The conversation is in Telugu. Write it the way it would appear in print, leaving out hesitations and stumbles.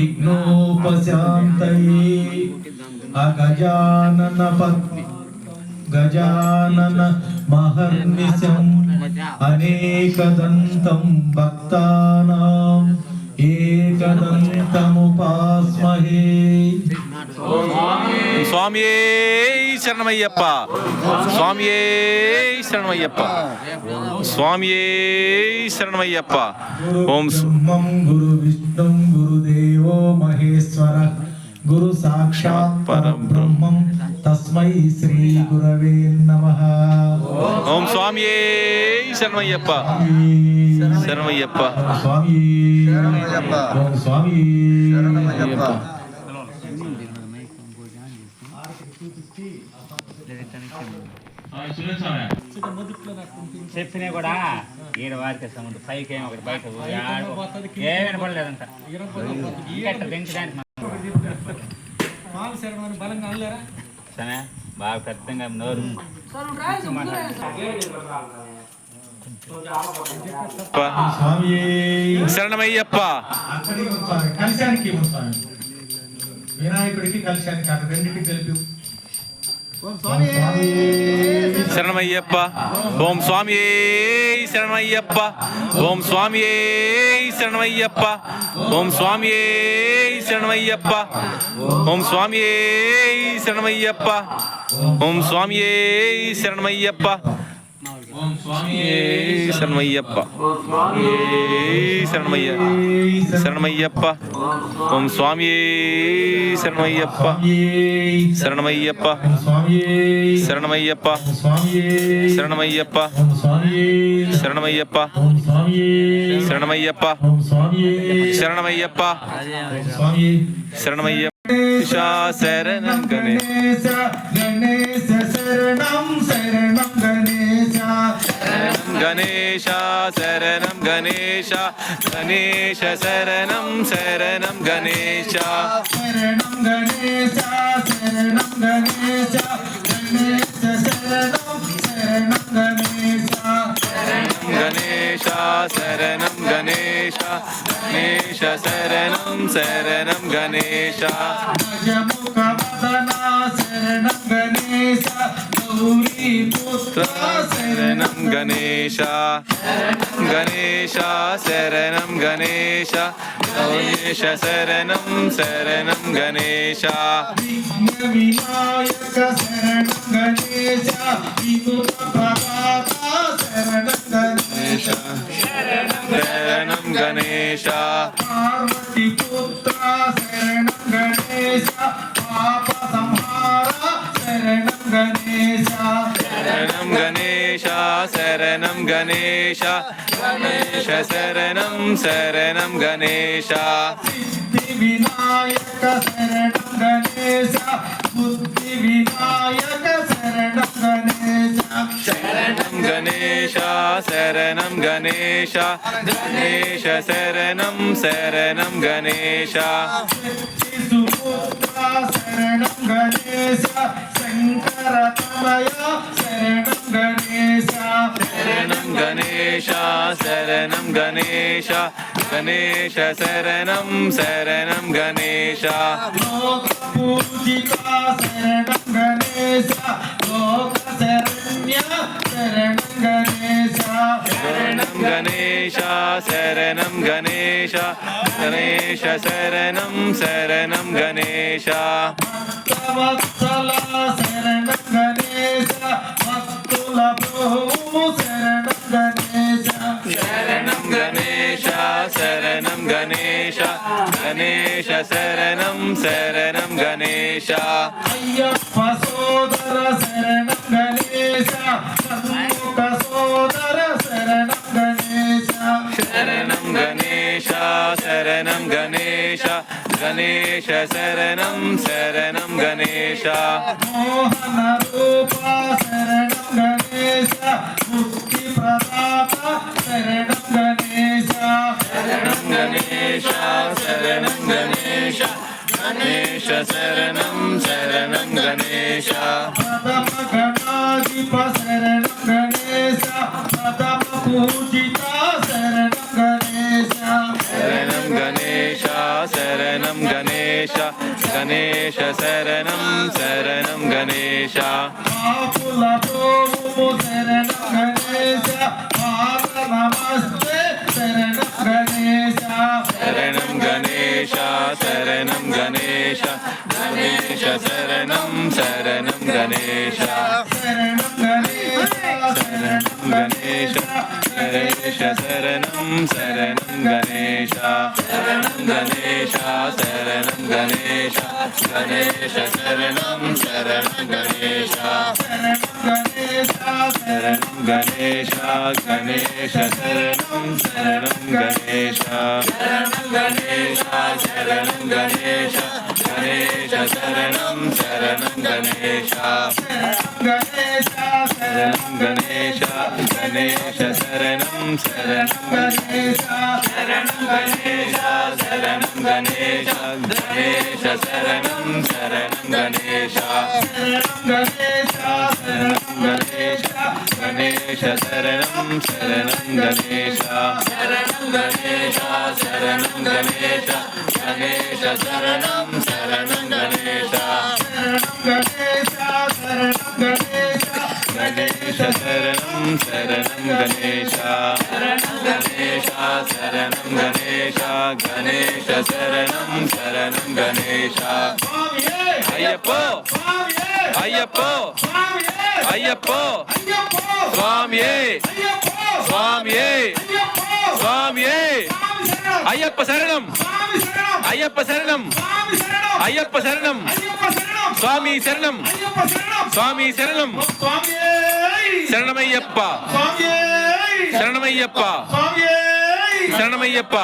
విఘ్నోపశాంతయే గజానన మహర్నిశం అనేకదంతం భక్తానాం ఏకదంతముపాస్మహే. స్వామియే శరణమయ్యప్ప, స్వామియే శరణమయ్యప్ప, స్వామియే శరణమయ్యప్ప. ఓం బ్రహ్మం గురు విష్ణుం గురుదేవో మహేశ్వర గురు సాక్షాత్ పరబ్రహ్మం తస్మై శ్రీ గురవే నమః. ఓం స్వామియే శరణమయ్యప్ప, శరణమయ్యప్ప, స్వామి ఓం స్వామి శరణమయ్యప్ప. చెప్పినా కూడా ఏడు వారికి సముద్రం పైకి ఏమో ఒకటి బయట ఏమైనా పడలేదంట పెంచడానికి సరే బాగా పెద్దగా నోరు శరణమయ్యప్ప. కలశానికి వినాయకుడికి కలశానికి అక్కడ రెండింటికి కలిపి శరణమయ్యప్ప. ఓం స్వామియే శరణమయ్యప్ప, ఓం స్వామియే శరణమయ్యప్ప, ఓం స్వామియే శరణమయ్యప్ప, ఓం స్వామియే శరణమయ్యప్ప, ఓం స్వామియే శరణమయ్యప్ప, ఓం స్వామియే శరణమయ్యప్ప, శరణమయ్యప్ప, ఓం స్వామియే శరణమయ్యప్ప, శరణమయ్యప్ప, శరణమయ్యప్ప, శరణమయ్యప్ప, శరణమయ్యప్ప, శరణమయ్యప్ప, శరణమయ్యప్ప, శరణమయ్యప్ప. శరణం గణేశ గణేశ శరణం శరణం గణేశ గణేశ శరణం గణేశ గణేశ శరణం శరణం గణేశ శరణం గణేశ శరణం గణేశ గణేశ శరణం శరణం గణేశ గణేశ శరణం గణేశ గణేశ శరణం శరణం గణేశ గజముఖ వదనా శరణం గణేశ గౌరీ పుత్ర శరణం గణేశ గణేశ శరణం గణేశ గణేశ శరణం శరణం గణేశ విఘ్న వినాయక శరణం గణేశ విఘ్న ప్రదాత శరణం గణేశ శరణం గణేశ పార్వతి పుత్ర శరణం గణేశ పాప సంహార శరణం గణేశ శరణం గణేశ శరణం గణేశ గణేశ శరణం శరణం గణేశ సిద్ధి వినాయక శరణం గణేశ బుద్ధి వినాయక శరణం గణేశ శరణం గణేశ శరణం గణేశ గణేశ శరణం శరణం గణేశ సుపుత్ర శరణం గణేశ శంకర తనయ శరణం గణేశ శరణం గణేశ శరణం గణేశ గణేశ శరణం శరణం గణేశ లోక పూజిత శరణం గణేశ లోక శరణ్య శరణం గణేశ శరణం గణేశ శరణం గణేశ గణేశ శరణం శరణం గణేశ భక్తవత్సల శరణం గణేశ భక్తుల ప్రభువు శరణం గణేశ శరణం గణేశ శరణం గణేశ గణేశ శరణం శరణం గణేశ అయ్యప్ప సోదర శరణం గణేశ షణ్ముఖ సోదర శరణం గణేశ శరణం గణేశ శరణం గణేశ గణేశ శరణం శరణం గణేశ మోహన రూప శరణం గణేశ ముక్తి ప్రదాత శరణం గణేశ శరణం గణేశ శరణం గణేశ గణేశ శరణం శరణం గణేశ ప్రథమ గణాధిప శరణం గణేశ ప్రథమ పూజిత శరణం గణేశ శరణం గణేశ శరణం శరణం గణేశ గణేశ శరణం శరణం గణేశ పాపుల ప్రోము శరణం గణేశ పాద నమస్తే శరణం గణేశ శరణం గణేశ శరణం గణేశ గణేశ శరణం శరణం గణేశ శరణం గణేశ శరణం గణేశ గణేశ శరణం శరణం గణేశ శరణం గణేశ శరణం గణేశ గణేశ శరణం శరణం గణేశ శరణం గణేశ గణేశ శరణం శరణం గణేశ శరణం గణేశ శరణం గణేశ గణేశ శరణం శరణం గణేశ గణేశ శరణం గణేశ గణేశ శరణం శరణం గణేశ శరణం గణేశ శరణం గణేశ గణేశ శరణం శరణం గణేశ గణేశ శరణం గణేశ గణేశ శరణం శరణం గణేశ శరణం గణేశ శరణం గణేశ గణేశ శరణం శరణం గణేశ గణేశ శరణం గణేశ గణేశ శరణం శరణం గణేశ శరణం గణేశ శరణం గణేశ గణేశ శరణం శరణం గణేశ స్వామియే అయ్యప్పో స్వామియే అయ్యప్పో స్వామియే అయ్యప్పో అయ్యప్పో స్వామియే అయ్యప్పో స్వామియే అయ్యప్పో స్వామియే స్వామి శరణం అయ్యప్ప శరణం స్వామి శరణం అయ్యప్ప శరణం స్వామి శరణం అయ్యప్ప శరణం అయ్యప్ప శరణం స్వామి శరణం అయ్యప్ప శరణం స్వామి శరణం స్వామియే శరణమయ్యప్ప స్వామియే శరణమయ్యప్ప స్వామియే శరణమయ్యప్ప